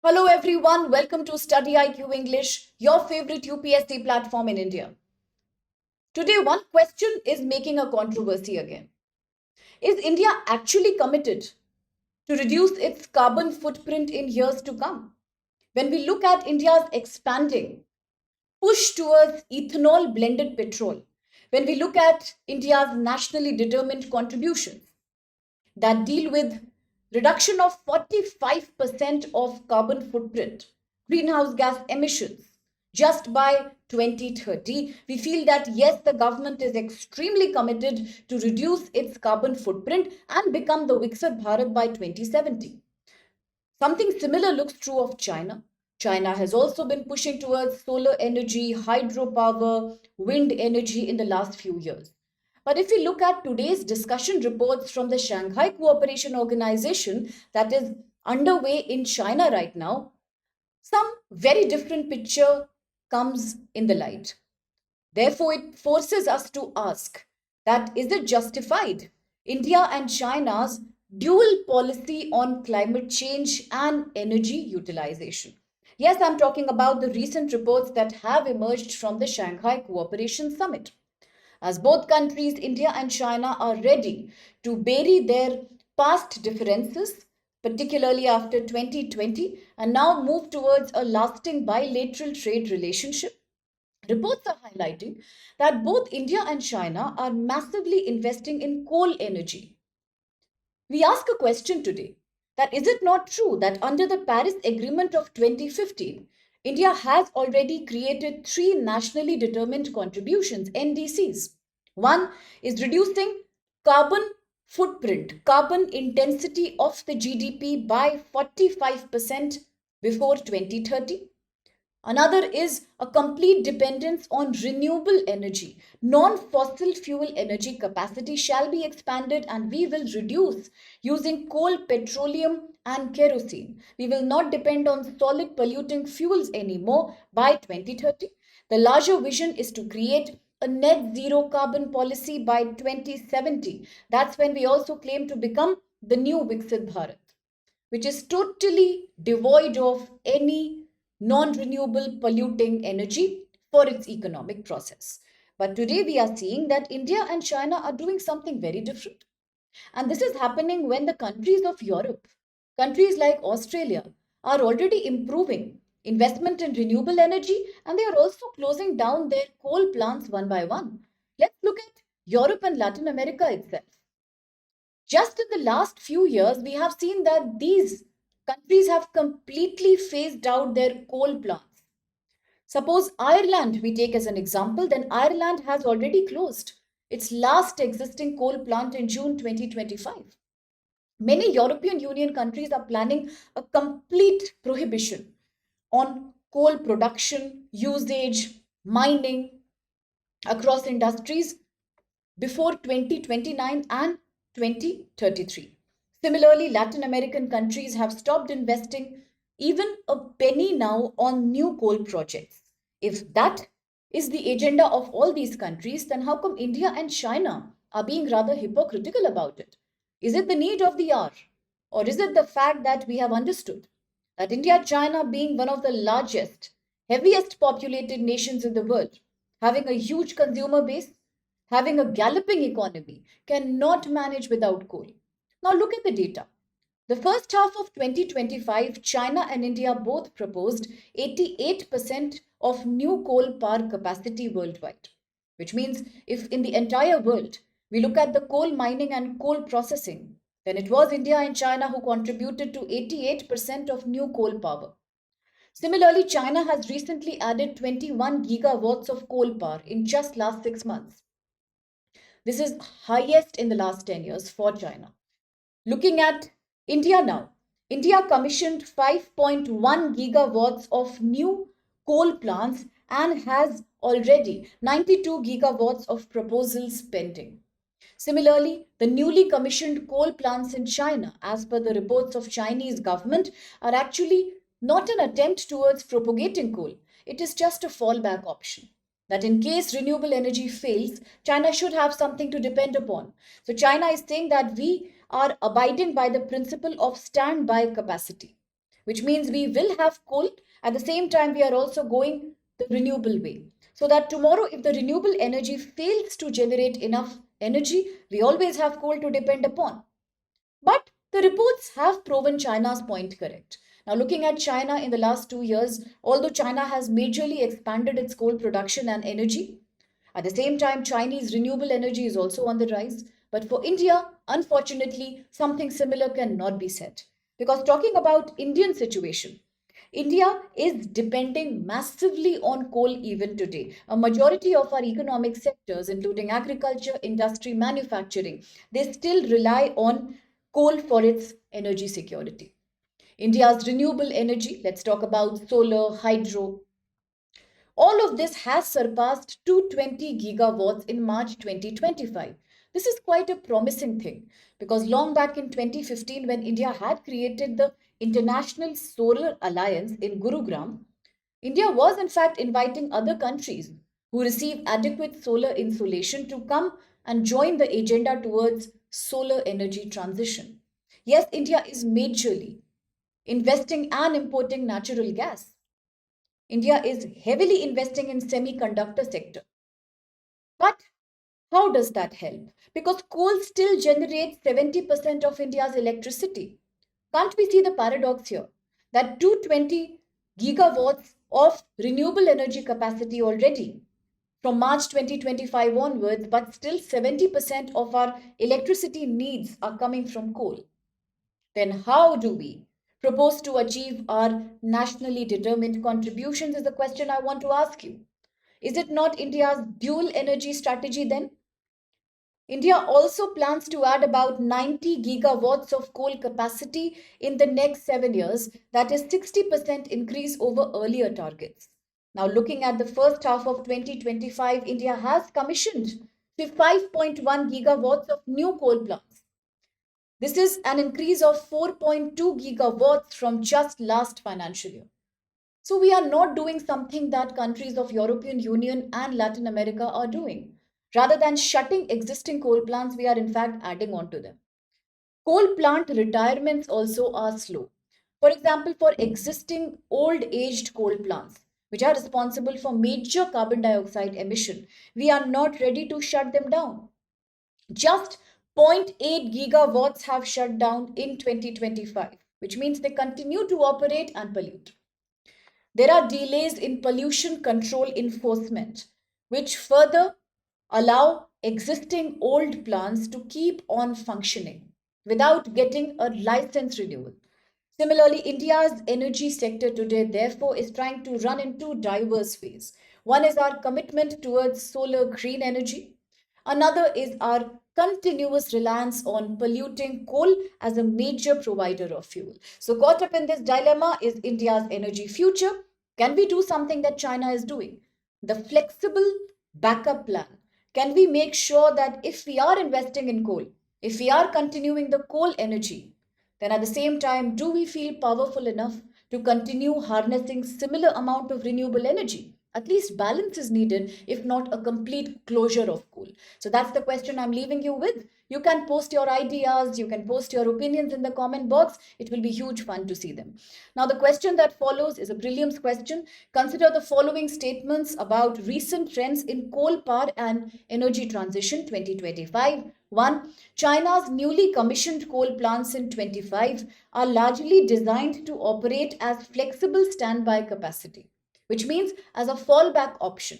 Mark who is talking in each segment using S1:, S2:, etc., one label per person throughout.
S1: Hello everyone, welcome to StudyIQ English, your favorite UPSC platform in India. Today, one question is making a controversy again. Is India actually committed to reduce its carbon footprint in years to come? When we look at India's expanding push towards ethanol blended petrol, when we look at India's nationally determined contributions that deal with reduction of 45% of carbon footprint, greenhouse gas emissions just by 2030, we feel that yes, the government is extremely committed to reduce its carbon footprint and become the Viksit Bharat by 2070. Something similar looks true of China. China has also been pushing towards solar energy, hydropower, wind energy in the last few years. But if we look at today's discussion reports from the Shanghai Cooperation Organization that is underway in China right now, some very different picture comes in the light. Therefore, it forces us to ask that is it justified? India and China's dual policy on climate change and energy utilization. Yes, I'm talking about the recent reports that have emerged from the Shanghai Cooperation Summit. As both countries, India and China, are ready to bury their past differences, particularly after 2020, and now move towards a lasting bilateral trade relationship. Reports are highlighting that both India and China are massively investing in coal energy. We ask a question today that is it not true that under the Paris Agreement of 2015, India has already created three nationally determined contributions, NDCs. One is reducing carbon footprint, carbon intensity of the GDP by 45% before 2030. Another is a complete dependence on renewable energy. Non fossil fuel energy capacity shall be expanded and we will reduce using coal, petroleum, and kerosene. We will not depend on solid polluting fuels anymore by 2030. The larger vision is to create a net zero carbon policy by 2070. That's when we also claim to become the new Viksit Bharat, which is totally devoid of any non renewable polluting energy for its economic process. But today we are seeing that India and China are doing something very different. And this is happening when the countries of Europe, countries like Australia, are already improving investment in renewable energy and they are also closing down their coal plants one by one. Let's look at Europe and Latin America itself. Just in the last few years, we have seen that these countries have completely phased out their coal plants. Suppose Ireland, we take as an example, then Ireland has already closed its last existing coal plant in June 2025. Many European Union countries are planning a complete prohibition on coal production, usage, mining across industries before 2029 and 2033. Similarly, Latin American countries have stopped investing even a penny now on new coal projects. If that is the agenda of all these countries, then how come India and China are being rather hypocritical about it? Is it the need of the hour? Or is it the fact that we have understood that India, China being one of the largest, heaviest populated nations in the world, having a huge consumer base, having a galloping economy, cannot manage without coal. Now look at the data. The first half of 2025, China and India both proposed 88% of new coal power capacity worldwide, which means if in the entire world we look at the coal mining and coal processing, then it was India and China who contributed to 88% of new coal power. Similarly, China has recently added 21 gigawatts of coal power in just last 6 months. This is highest in the last 10 years for China. Looking at India now, India commissioned 5.1 gigawatts of new coal plants and has already 92 gigawatts of proposals pending. Similarly, the newly commissioned coal plants in China, as per the reports of Chinese government, are actually not an attempt towards propagating coal. It is just a fallback option. That in case renewable energy fails, China should have something to depend upon. So China is saying that we are abiding by the principle of standby capacity. which means we will have coal. At the same time, we are also going the renewable way. So that tomorrow, if the renewable energy fails to generate enough energy, we always have coal to depend upon. But the reports have proven China's point correct. Now, looking at China in the last 2 years, although China has majorly expanded its coal production and energy, at the same time, Chinese renewable energy is also on the rise. But for India, unfortunately, something similar cannot be said. Because talking about Indian situation, India is depending massively on coal even today. A majority of our economic sectors, including agriculture, industry, manufacturing, they still rely on coal for its energy security. India's renewable energy, let's talk about solar, hydro, all of this has surpassed 220 gigawatts in March 2025. This is quite a promising thing because long back in 2015, when India had created the International Solar Alliance in Gurugram, India was in fact inviting other countries who receive adequate solar insolation to come and join the agenda towards solar energy transition. Yes, India is majorly investing and importing natural gas. India is heavily investing in semiconductor sector. But how does that help? Because coal still generates 70% of India's electricity. Can't we see the paradox here? That 220 gigawatts of renewable energy capacity already from March 2025 onwards, but still 70% of our electricity needs are coming from coal. Then how do we propose to achieve our nationally determined contributions is the question I want to ask you. Is it not India's dual energy strategy then? India also plans to add about 90 gigawatts of coal capacity in the next 7 years, that is 60% increase over earlier targets. Now, looking at the first half of 2025, India has commissioned 5.1 gigawatts of new coal plants. This is an increase of 4.2 gigawatts from just last financial year. So we are not doing something that countries of European Union and Latin America are doing. Rather than shutting existing coal plants, we are in fact adding on to them. Coal plant retirements also are slow. For example, for existing old aged coal plants, which are responsible for major carbon dioxide emission, we are not ready to shut them down. Just zero point 0.8 gigawatts have shut down in 2025, which means they continue to operate and pollute. There are delays in pollution control enforcement, which further allow existing old plants to keep on functioning without getting a license renewal. Similarly, India's energy sector today, therefore, is trying to run in two diverse ways. One is our commitment towards solar green energy. Another is our continuous reliance on polluting coal as a major provider of fuel. So, caught up in this dilemma is India's energy future. Can we do something that China is doing? The flexible backup plan. Can we make sure that if we are investing in coal, if we are continuing the coal energy, then at the same time, do we feel powerful enough to continue harnessing similar amount of renewable energy? At least balance is needed, if not a complete closure of coal. So that's the question I'm leaving you with. You can post your ideas, you can post your opinions in the comment box. It will be huge fun to see them. Now, the question that follows is a prelims question. Consider the following statements about recent trends in coal power and energy transition 2025. 1. China's newly commissioned coal plants in 25 are largely designed to operate as flexible standby capacity, which means as a fallback option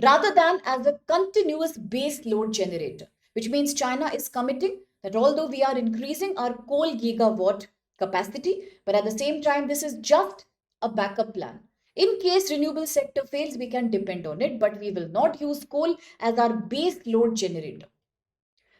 S1: rather than as a continuous base load generator, which means China is committing that although we are increasing our coal gigawatt capacity, but at the same time, this is just a backup plan. In case renewable sector fails, we can depend on it, but we will not use coal as our base load generator.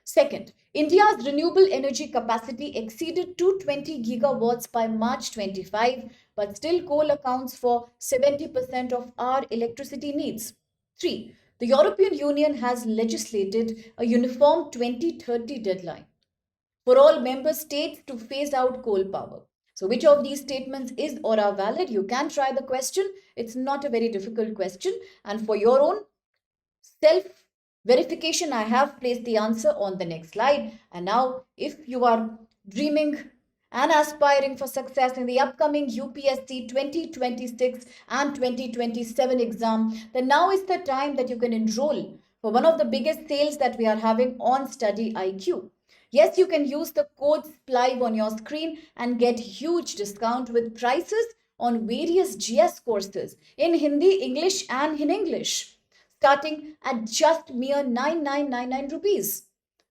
S1: Second, India's renewable energy capacity exceeded 220 gigawatts by March 25, but still coal accounts for 70% of our electricity needs. 3. The European Union has legislated a uniform 2030 deadline for all member states to phase out coal power. So, which of these statements is or are valid? You can try the question. It's not a very difficult question. And for your own self verification, I have placed the answer on the next slide. And now, if you are dreaming and aspiring for success in the upcoming UPSC 2026 and 2027 exam, then now is the time that you can enroll for one of the biggest sales that we are having on StudyIQ. Yes, you can use the code SPLIVE on your screen and get huge discount with prices on various GS courses in Hindi, English and in English, starting at just mere 9999 rupees.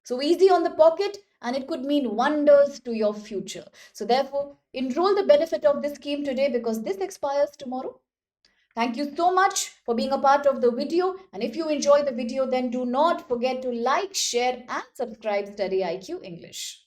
S1: So easy on the pocket, and it could mean wonders to your future. So therefore, enroll the benefit of this scheme today because this expires tomorrow. Thank you so much for being a part of the video. And if you enjoy the video, then do not forget to like, share and subscribe Study IQ English.